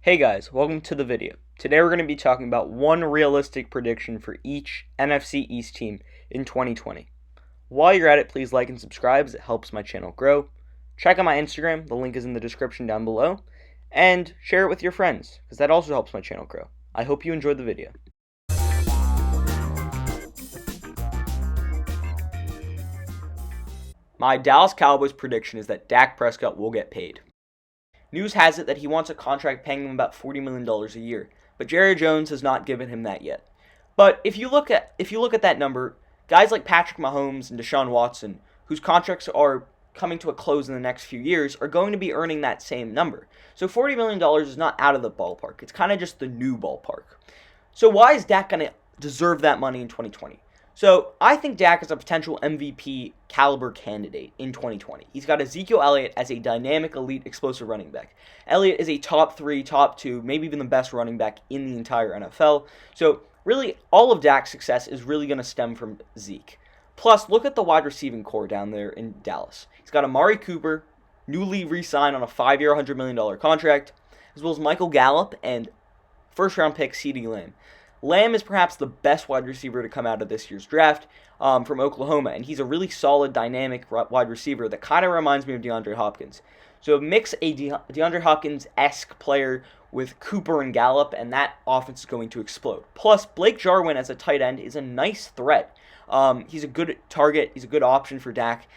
Hey guys, welcome to the video. Today we're going to be talking about one realistic prediction for each NFC East team in 2020. While you're at it, please like and subscribe as it helps my channel grow. Check out my Instagram, the link is in the description down below, and share it with your friends because that also helps my channel grow. I hope you enjoyed the video. My Dallas Cowboys prediction is that Dak Prescott will get paid. News has it that he wants a contract paying him about $40 million a year, but Jerry Jones has not given him that yet. But if you look at that number, guys like Patrick Mahomes and Deshaun Watson, whose contracts are coming to a close in the next few years, are going to be earning that same number. So $40 million is not out of the ballpark. It's kind of just the new ballpark. So why is Dak going to deserve that money in 2020? So I think Dak is a potential MVP caliber candidate in 2020. He's got Ezekiel Elliott as a dynamic, elite, explosive running back. Elliott is a top 3, top 2, maybe even the best running back in the entire NFL. So really, all of Dak's success is really going to stem from Zeke. Plus, look at the wide receiving core down there in Dallas. He's got Amari Cooper, newly re-signed on a 5-year, $100 million contract, as well as Michael Gallup and first-round pick CeeDee Lamb. Lamb is perhaps the best wide receiver to come out of this year's draft from Oklahoma, and he's a really solid, dynamic wide receiver that kind of reminds me of DeAndre Hopkins. So mix a DeAndre Hopkins-esque player with Cooper and Gallup, and that offense is going to explode. Plus, Blake Jarwin as a tight end is a nice threat. He's a good target. He's a good option for Dak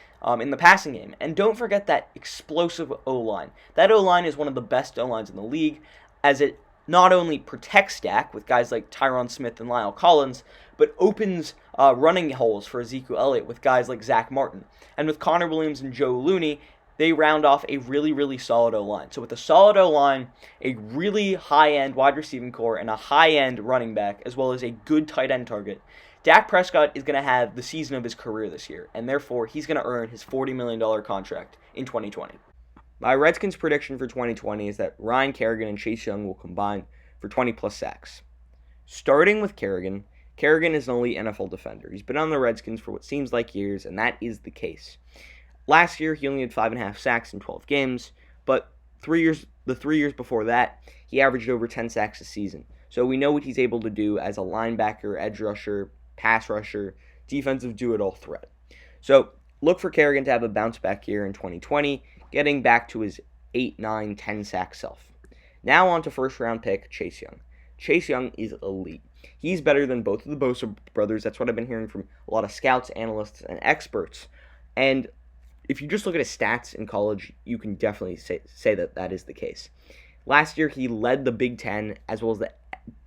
in the passing game. And don't forget that explosive O-line. That O-line is one of the best O-lines in the league, as it not only protects Dak with guys like Tyron Smith and Lyle Collins, but opens running holes for Ezekiel Elliott with guys like Zach Martin. And with Connor Williams and Joe Looney, they round off a really, really solid O-line. So with a solid O-line, a really high-end wide receiving core, and a high-end running back, as well as a good tight end target, Dak Prescott is going to have the season of his career this year, and therefore he's going to earn his $40 million contract in 2020. My Redskins prediction for 2020 is that Ryan Kerrigan and Chase Young will combine for 20-plus sacks. Starting with Kerrigan, Kerrigan is an elite NFL defender. He's been on the Redskins for what seems like years, and that is the case. Last year, he only had 5.5 sacks in 12 games, but the 3 years before that, he averaged over 10 sacks a season. So we know what he's able to do as a linebacker, edge rusher, pass rusher, defensive do-it-all threat. So look for Kerrigan to have a bounce-back year in 2020, getting back to his 8, 9, 10 sack self. Now on to first-round pick Chase Young. Chase Young is elite. He's better than both of the Bosa brothers. That's what I've been hearing from a lot of scouts, analysts, and experts. And if you just look at his stats in college, you can definitely say that that is the case. Last year, he led the Big Ten as well as the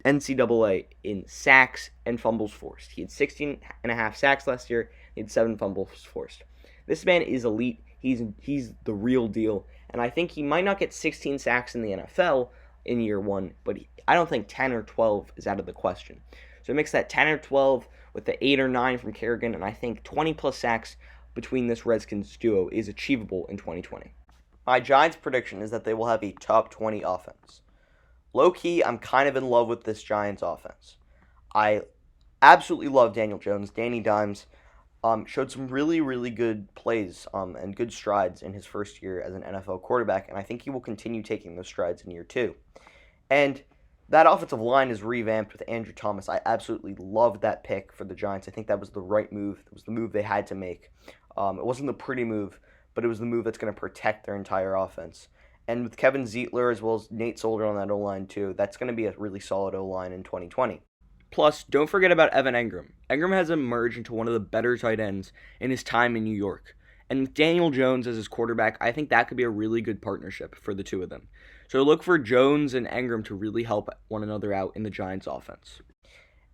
NCAA in sacks and fumbles forced. He had 16.5 sacks last year. He had 7 fumbles forced. This man is elite. He's the real deal. And I think he might not get 16 sacks in the NFL in year 1, but I don't think 10 or 12 is out of the question. So mix that 10 or 12 with the 8 or 9 from Kerrigan, and I think 20-plus sacks between this Redskins duo is achievable in 2020. My Giants prediction is that they will have a top 20 offense. Low-key, I'm kind of in love with this Giants offense. I absolutely love Daniel Jones. Danny Dimes showed some really, really good plays and good strides in his first year as an NFL quarterback, and I think he will continue taking those strides in year 2. And that offensive line is revamped with Andrew Thomas. I absolutely loved that pick for the Giants. I think that was the right move. It was the move they had to make. It wasn't the pretty move, but it was the move that's going to protect their entire offense. And with Kevin Zeitler as well as Nate Solder on that O-line too, that's going to be a really solid O-line in 2020. Plus, don't forget about Evan Engram. Engram has emerged into one of the better tight ends in his time in New York. And with Daniel Jones as his quarterback, I think that could be a really good partnership for the two of them. So look for Jones and Engram to really help one another out in the Giants' offense.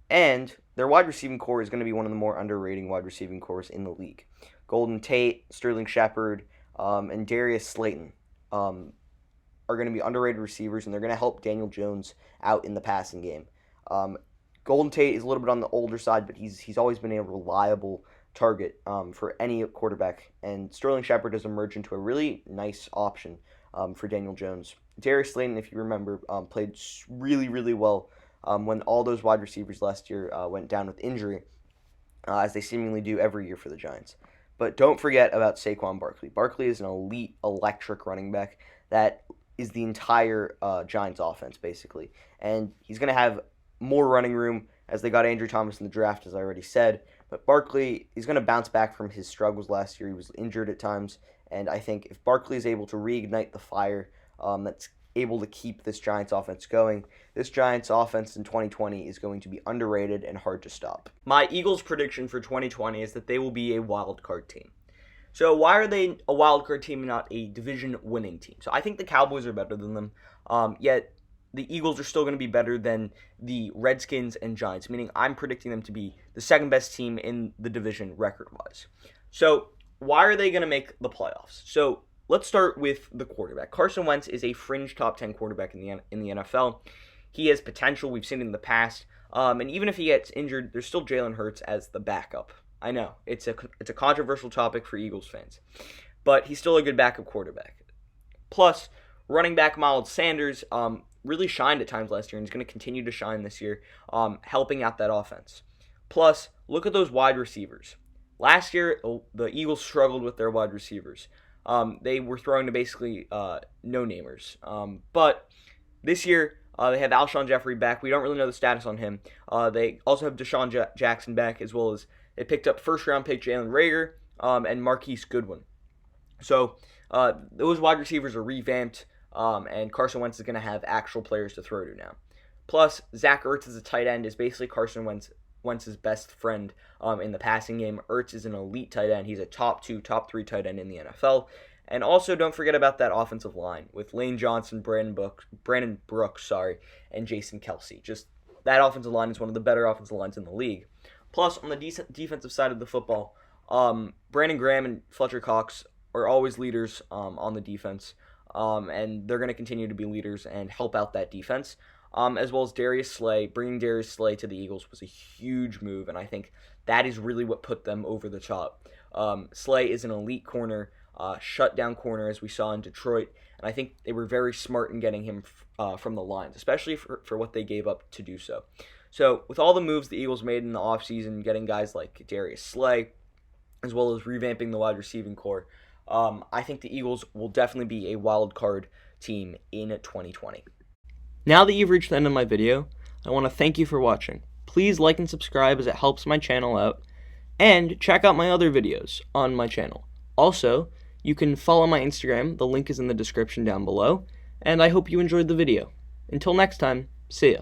And their wide receiving core is going to be one of the more underrated wide receiving cores in the league. Golden Tate, Sterling Shepard, and Darius Slayton are going to be underrated receivers, and they're going to help Daniel Jones out in the passing game. Golden Tate is a little bit on the older side, but he's always been a reliable target for any quarterback. And Sterling Shepard has emerged into a really nice option for Daniel Jones. Darius Slayton, if you remember, played really, really well when all those wide receivers last year went down with injury, as they seemingly do every year for the Giants. But don't forget about Saquon Barkley. Barkley is an elite, electric running back that is the entire Giants offense, basically. And he's going to have more running room as they got Andrew Thomas in the draft, as I already said. But Barkley is going to bounce back from his struggles last year. He was injured at times. And I think if Barkley is able to reignite the fire that's able to keep this Giants offense going, this Giants offense in 2020 is going to be underrated and hard to stop. My Eagles prediction for 2020 is that they will be a wild card team. So why are they a wild card team and not a division winning team? So I think the Cowboys are better than them, yet the Eagles are still going to be better than the Redskins and Giants, meaning I'm predicting them to be the second best team in the division record-wise. So why are they going to make the playoffs? So let's start with the quarterback. Carson Wentz is a fringe top 10 quarterback in the NFL. He has potential. We've seen it in the past. And even if he gets injured, there's still Jalen Hurts as the backup. I know, it's a controversial topic for Eagles fans, but he's still a good backup quarterback. Plus, running back Miles Sanders really shined at times last year and is going to continue to shine this year, helping out that offense. Plus, look at those wide receivers. Last year, the Eagles struggled with their wide receivers. They were throwing to basically no-namers. But this year, they have Alshon Jeffrey back. We don't really know the status on him. They also have Deshaun Jackson back, as well as they picked up first-round pick Jaelen Raegor and Marquise Goodwin. So those wide receivers are revamped, and Carson Wentz is going to have actual players to throw to now. Plus, Zach Ertz as a tight end is basically Carson Wentz's best friend in the passing game. Ertz is an elite tight end. He's a top 2, top 3 tight end in the NFL. And also, don't forget about that offensive line with Lane Johnson, Brandon Brooks, and Jason Kelce. Just that offensive line is one of the better offensive lines in the league. Plus, on the defensive side of the football, Brandon Graham and Fletcher Cox are always leaders on the defense, and they're going to continue to be leaders and help out that defense, as well as Darius Slay. Bringing Darius Slay to the Eagles was a huge move, and I think that is really what put them over the top. Slay is an elite corner, shutdown corner, as we saw in Detroit, and I think they were very smart in getting him from the lines, especially for what they gave up to do so. So, with all the moves the Eagles made in the offseason, getting guys like Darius Slay, as well as revamping the wide receiving core, I think the Eagles will definitely be a wild card team in 2020. Now that you've reached the end of my video, I want to thank you for watching. Please like and subscribe as it helps my channel out, and check out my other videos on my channel. Also, you can follow my Instagram, the link is in the description down below, and I hope you enjoyed the video. Until next time, see ya.